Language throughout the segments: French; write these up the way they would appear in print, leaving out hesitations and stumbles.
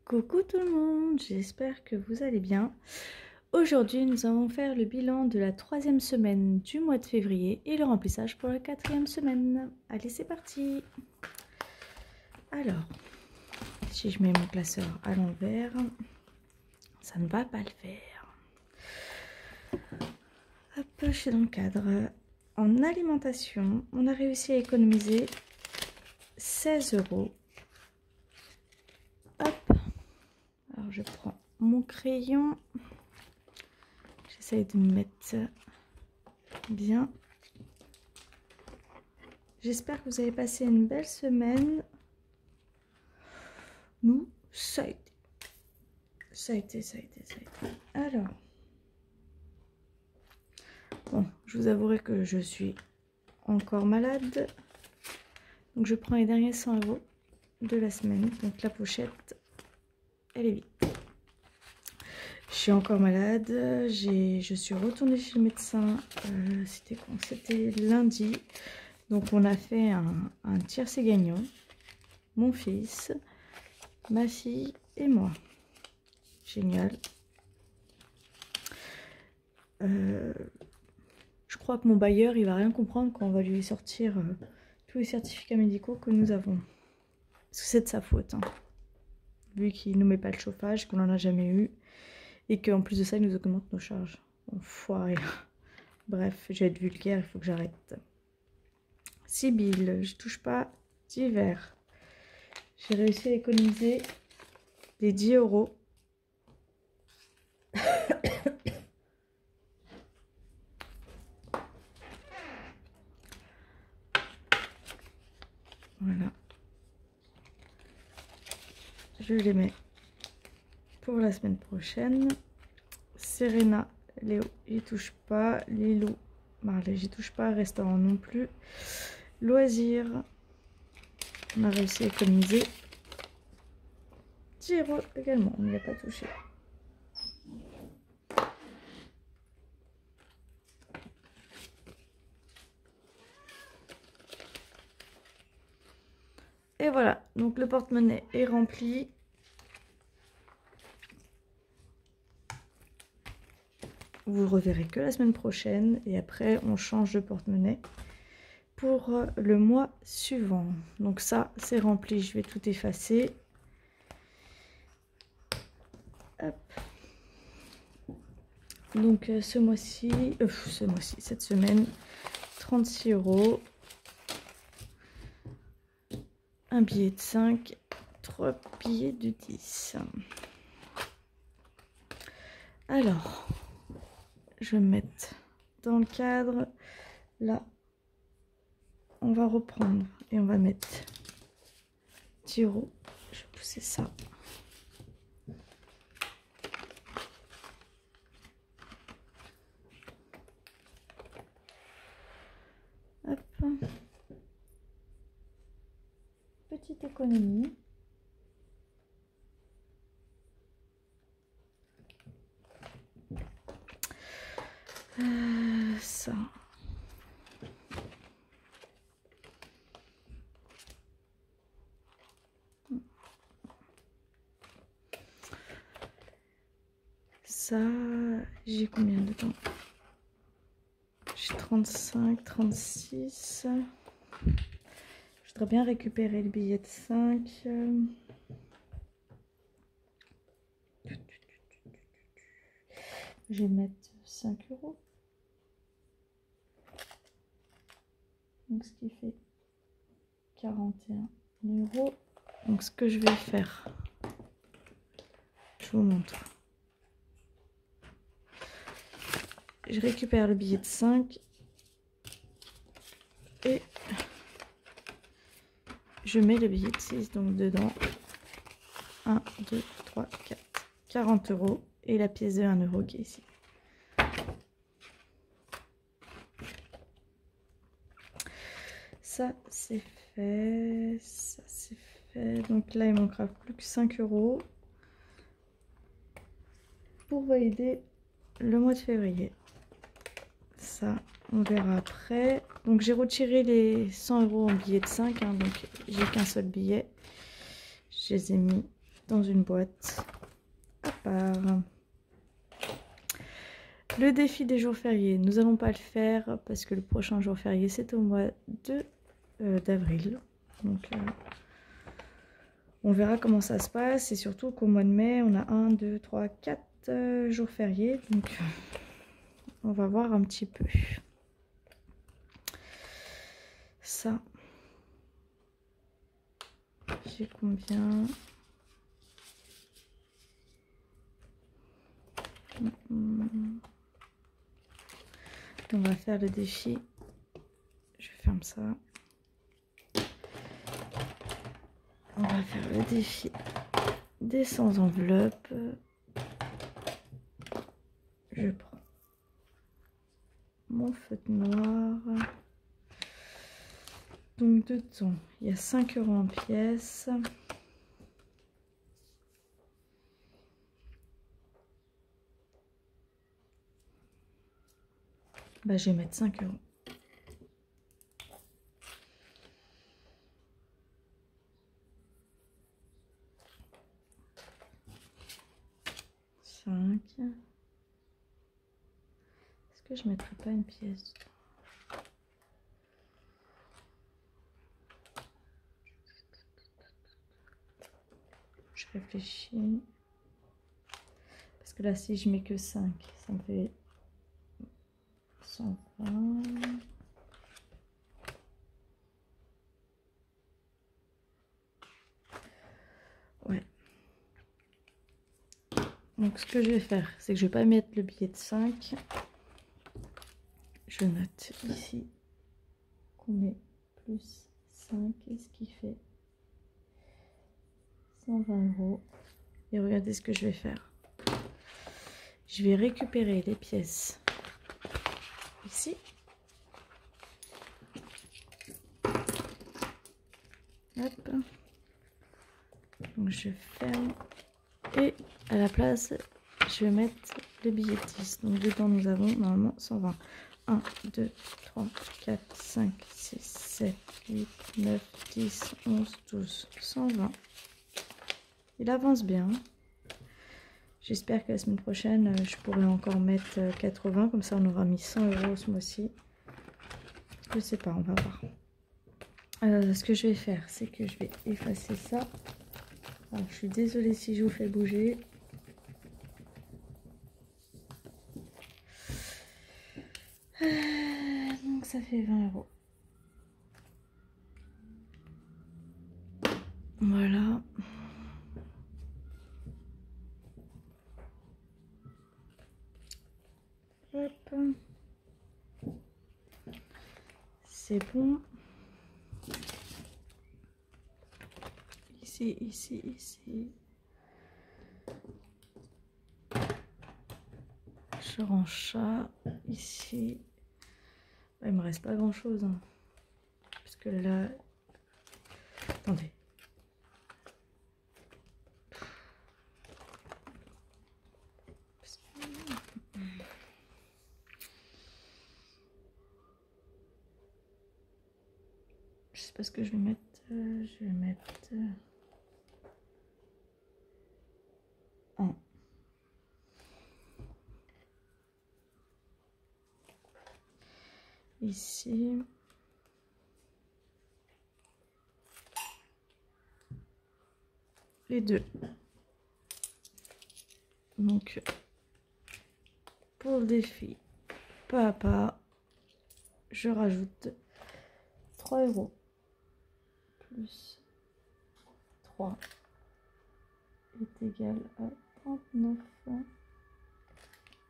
Coucou tout le monde, j'espère que vous allez bien. Aujourd'hui, nous allons faire le bilan de la 3e semaine du mois de février et le remplissage pour la 4e semaine. Allez, c'est parti. Alors, si je mets mon classeur à l'envers, ça ne va pas le faire. Hop, je suis dans le cadre. En alimentation, on a réussi à économiser 16 €. Hop. Alors, je prends mon crayon. J'essaye de me mettre bien. J'espère que vous avez passé une belle semaine. Nous, ça a été. Ça a été. Alors. Bon, je vous avouerai que je suis encore malade. Donc, je prends les derniers 100 € de la semaine. Donc, la pochette, elle est vide. Je suis encore malade. Je suis retournée chez le médecin. C'était quand? C'était lundi. Donc, on a fait un tiercé gagnant. Mon fils, ma fille et moi. Génial. Je crois que mon bailleur, il va rien comprendre quand on va lui sortir tous les certificats médicaux que nous avons. Parce que c'est de sa faute. Hein. Vu qu'il ne nous met pas le chauffage, qu'on n'en a jamais eu. Et qu'en plus de ça, il nous augmente nos charges. Enfoiré. Bref, je vais être vulgaire, il faut que j'arrête. Sibylle, je touche pas d'hiver. J'ai réussi à économiser les 10 €. Voilà. Je les mets pour la semaine prochaine. Serena, Léo, j'y touche pas. Lilou, Marley, j'y touche pas. Restaurant non plus. Loisirs, on a réussi à économiser 10 € également. On n'y a pas touché. Et voilà, donc le porte-monnaie est rempli. Vous le reverrez que la semaine prochaine. Et après, on change de porte-monnaie pour le mois suivant. Donc ça, c'est rempli. Je vais tout effacer. Hop. Donc cette semaine, 36 €. Un billet de 5, 3 billets de 10. Alors, je vais me mettre dans le cadre. Là, on va reprendre et on va mettre 10 €. Je vais pousser ça. Hop. Petite économie. Ça. Ça, j'ai combien dedans? J'ai 35, 36. Je voudrais bien récupérer le billet de 5. Je vais mettre 5 €. Donc ce qui fait 41 €. Donc ce que je vais faire, je vous montre. Je récupère le billet de 5 et je mets le billet de 6 donc dedans. 1, 2, 3, 4. 40 € et la pièce de 1 € qui est ici. Ça c'est fait, ça c'est fait. Donc là il manquera plus que 5 € pour valider le mois de février. Ça on verra après. Donc j'ai retiré les 100 € en billet de 5, hein, donc j'ai qu'un seul billet. Je les ai mis dans une boîte à part. Le défi des jours fériés, nous n'allons pas le faire parce que le prochain jour férié c'est au mois d'avril. Donc on verra comment ça se passe et surtout qu'au mois de mai on a 1, 2, 3, 4 jours fériés. Donc on va voir un petit peu. Ça. J'ai combien? On va faire le défi. Je ferme ça. On va faire le défi des 100 enveloppes. Je prends mon feutre noir. Donc dedans, il y a 5 € en pièces. Bah, je vais mettre 5 €. Est-ce que je mettrai pas une pièce? Je réfléchis. Parce que là, si je mets que 5, ça me fait 120. Ouais. Donc ce que je vais faire, c'est que je vais pas mettre le billet de 5. Je note ici qu'on met plus 5, ce qui fait 120 €. Et regardez ce que je vais faire. Je vais récupérer les pièces ici. Hop. Donc je ferme. Et à la place, je vais mettre le billet de 10. Donc dedans, nous avons normalement 120. 1, 2, 3, 4, 5, 6, 7, 8, 9, 10, 11, 12, 120. Il avance bien. J'espère que la semaine prochaine, je pourrai encore mettre 80. Comme ça, on aura mis 100 € ce mois-ci. Je sais pas, on va voir. Ce que je vais faire, c'est que je vais effacer ça. Alors, je suis désolée si je vous fais bouger. Donc ça fait 20 €. Voilà. Hop. C'est bon. Ici, ici, ici. Je range ça ici. Il me reste pas grand chose. Hein. Parce que là... Attendez. Je sais pas ce que je vais mettre. Je vais mettre... 1. Ici. Les 2. Donc, pour le défi, pas à pas, je rajoute 3 € plus 3 est égal à 39.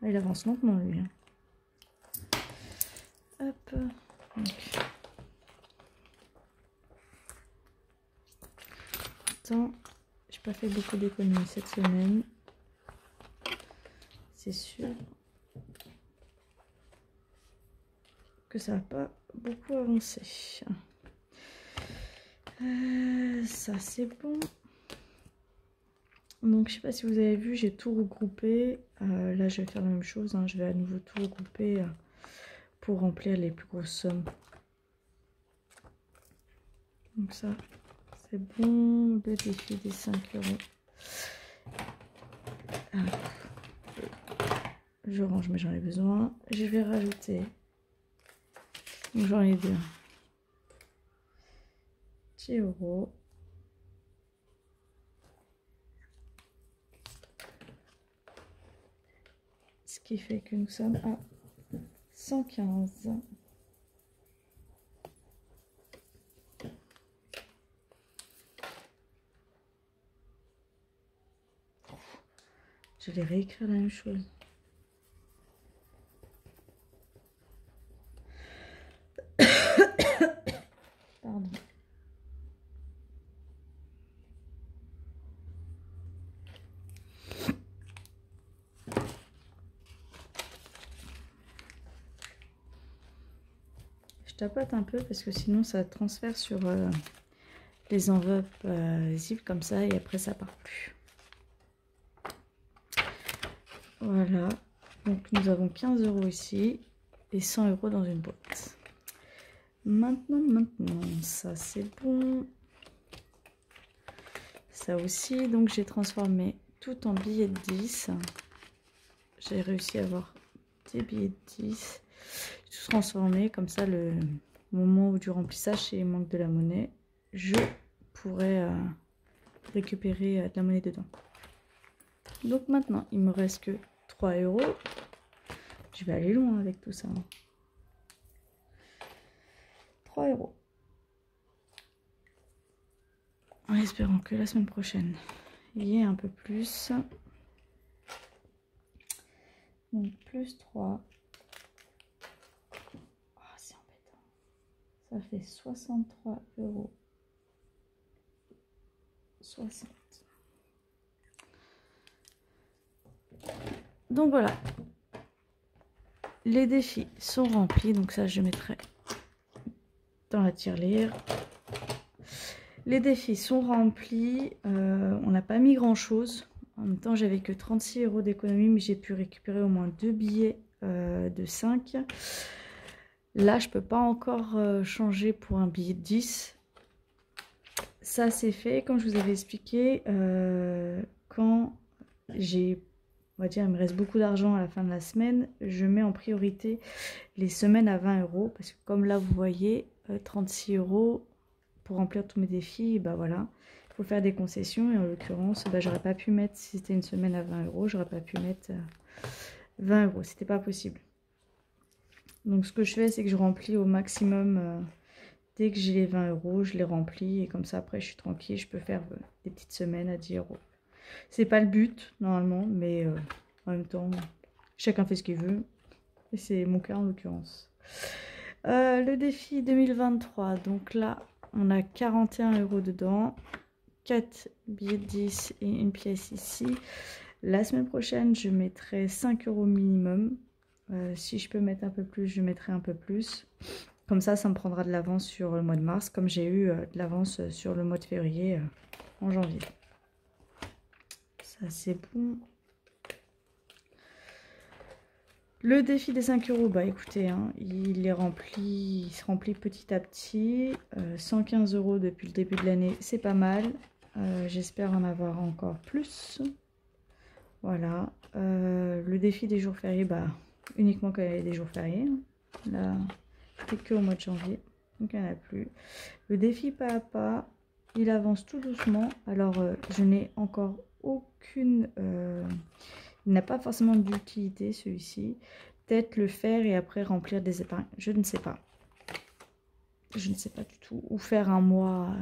Il avance lentement lui. Hein. Hop. Donc. Attends, j'ai pas fait beaucoup d'économies cette semaine. C'est sûr que ça va pas beaucoup avancer. Ça c'est bon. Donc je sais pas si vous avez vu, j'ai tout regroupé. Là je vais faire la même chose. Hein. Je vais à nouveau tout regrouper pour remplir les plus grosses sommes. Donc ça c'est bon. Le défi des 5 €. Alors, je range mais j'en ai besoin. Je vais rajouter, donc j'en ai deux, 10 €. Ce qui fait que nous sommes à 115. Je vais réécrire la même chose. Pardon. Je tapote un peu parce que sinon ça transfère sur les enveloppes zip comme ça et après ça part plus. Voilà, donc nous avons 15 € ici et 100 € dans une boîte. Maintenant, ça c'est bon. Ça aussi, donc j'ai transformé tout en billets de 10. J'ai réussi à avoir des billets de 10. J'ai tout transformé, comme ça le moment où du remplissage et il manque de la monnaie, je pourrais récupérer de la monnaie dedans. Donc maintenant, il me reste que 3 €. Je vais aller loin avec tout ça. 3 €. En espérant que la semaine prochaine, il y ait un peu plus. Donc plus 3. Oh, c'est embêtant. Ça fait 63 €. 60. Donc voilà. Les défis sont remplis. Donc ça, je mettrai dans la tirelire. Les défis sont remplis. On n'a pas mis grand chose. En même temps, j'avais que 36 € d'économie, mais j'ai pu récupérer au moins 2 billets de 5. Là, je peux pas encore changer pour un billet de 10. Ça, c'est fait. Comme je vous avais expliqué, quand j'ai, on va dire, il me reste beaucoup d'argent à la fin de la semaine, je mets en priorité les semaines à 20 €. Parce que comme là, vous voyez, 36 € pour remplir tous mes défis, bah voilà. Il faut faire des concessions et en l'occurrence, bah, j'aurais pas pu mettre, si c'était une semaine à 20 €, j'aurais pas pu mettre 20 €. C'était pas possible. Donc ce que je fais, c'est que je remplis au maximum. Dès que j'ai les 20 €, je les remplis et comme ça après je suis tranquille, je peux faire des petites semaines à 10 €. C'est pas le but normalement, mais en même temps, chacun fait ce qu'il veut. Et c'est mon cas en l'occurrence. Le défi 2023, donc là on a 41 € dedans, 4 billets de 10 et une pièce ici. La semaine prochaine, je mettrai 5 € minimum. Si je peux mettre un peu plus, je mettrai un peu plus. Comme ça me prendra de l'avance sur le mois de mars, comme j'ai eu de l'avance sur le mois de février en janvier. Ça, c'est bon. Le défi des 5 €, bah écoutez, hein, il se remplit petit à petit. 115 € depuis le début de l'année, c'est pas mal. J'espère en avoir encore plus. Voilà. Le défi des jours fériés, bah uniquement quand il y a des jours fériés. Là, c'était que au mois de janvier, donc il n'y en a plus. Le défi pas à pas, il avance tout doucement. Alors, je n'ai encore aucune... il n'a pas forcément d'utilité, celui-ci. Peut-être le faire et après remplir des épargnes. Je ne sais pas. Je ne sais pas du tout. Ou faire un mois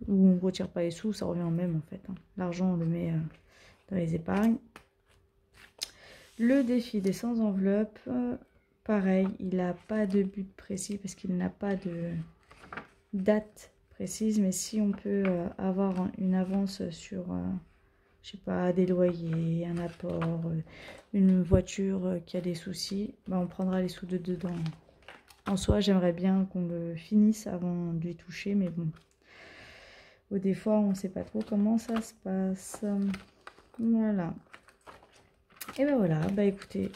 où on ne retire pas les sous, ça revient au même en fait. Hein. L'argent, on le met dans les épargnes. Le défi des sans enveloppe, pareil, il n'a pas de but précis parce qu'il n'a pas de date précise. Mais si on peut avoir une avance sur, je sais pas, des loyers, un apport, une voiture qui a des soucis, bah on prendra les sous de dedans. En soi, j'aimerais bien qu'on le finisse avant de lui toucher, mais bon. Des fois, on ne sait pas trop comment ça se passe. Voilà. Et ben voilà, bah écoutez,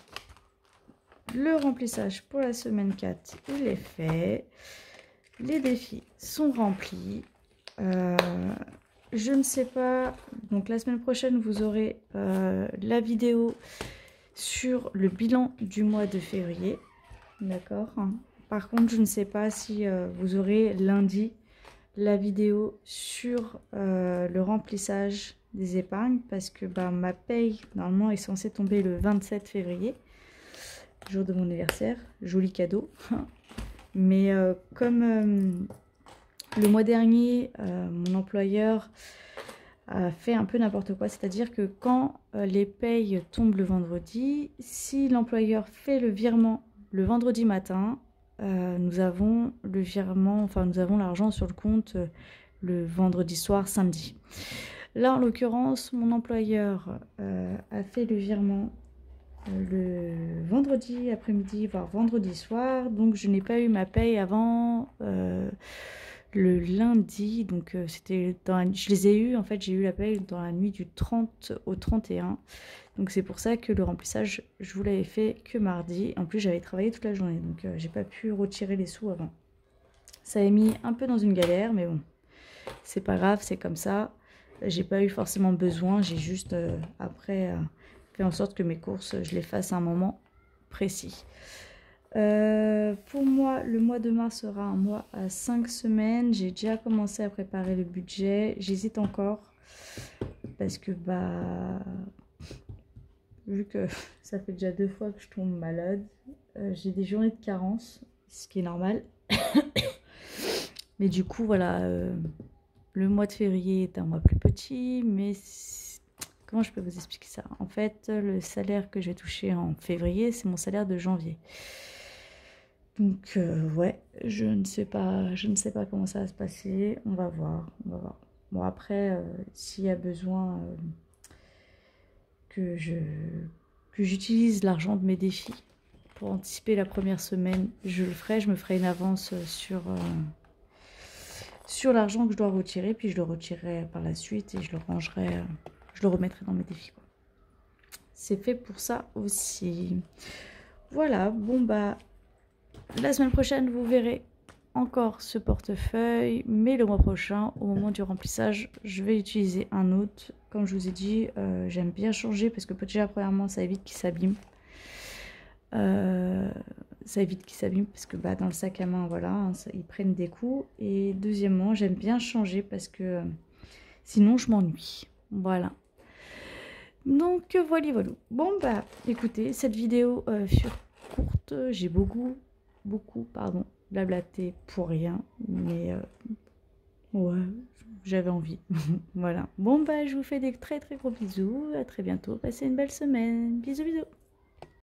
le remplissage pour la semaine 4, il est fait. Les défis sont remplis. je ne sais pas. Donc la semaine prochaine, vous aurez la vidéo sur le bilan du mois de février. D'accord. Par contre, je ne sais pas si vous aurez lundi la vidéo sur le remplissage des épargnes. Parce que ma paye, normalement, est censée tomber le 27 février. Jour de mon anniversaire. Joli cadeau. Mais comme le mois dernier, mon employeur a fait un peu n'importe quoi. C'est-à-dire que quand les payes tombent le vendredi, si l'employeur fait le virement le vendredi matin, nous avons le virement, enfin nous avons l'argent sur le compte le vendredi soir, samedi. Là, en l'occurrence, mon employeur a fait le virement le vendredi après-midi, voire vendredi soir. Donc, je n'ai pas eu ma paye avant le lundi. Donc, c'était je les ai eus, en fait, j'ai eu la paye dans la nuit du 30 au 31. Donc, c'est pour ça que le remplissage, je vous l'avais fait que mardi. En plus, j'avais travaillé toute la journée. Donc, j'ai pas pu retirer les sous avant. Ça a mis un peu dans une galère, mais bon, c'est pas grave, c'est comme ça. J'ai pas eu forcément besoin. J'ai juste, après... fait en sorte que mes courses, je les fasse à un moment précis. Pour moi, le mois de mars sera un mois à 5 semaines. J'ai déjà commencé à préparer le budget. J'hésite encore parce que vu que ça fait déjà 2 fois que je tombe malade, j'ai des journées de carence, ce qui est normal. Mais du coup, voilà, le mois de février est un mois plus petit, mais comment je peux vous expliquer ça? En fait, le salaire que j'ai touché en février, c'est mon salaire de janvier. Donc, ouais, je ne sais pas comment ça va se passer. On va voir, on va voir. Bon, après, s'il y a besoin que j'utilise l'argent de mes défis pour anticiper la première semaine, je le ferai. Je me ferai une avance sur l'argent que je dois retirer, puis je le retirerai par la suite et je le rangerai, je le remettrai dans mes défis. C'est fait pour ça aussi. Voilà, bon la semaine prochaine, vous verrez encore ce portefeuille, mais le mois prochain, au moment du remplissage, je vais utiliser un autre. Comme je vous ai dit, j'aime bien changer parce que déjà, premièrement, ça évite qu'il s'abîme. Ça évite qu'il s'abîme parce que dans le sac à main, voilà, hein, ils prennent des coups. Et deuxièmement, j'aime bien changer parce que sinon, je m'ennuie. Voilà. Donc, voilà. Bon, écoutez, cette vidéo fut courte. J'ai beaucoup, blablaté pour rien. Mais, ouais, j'avais envie. Voilà. Bon, je vous fais des très, très gros bisous. À très bientôt. Passez une belle semaine. Bisous, bisous.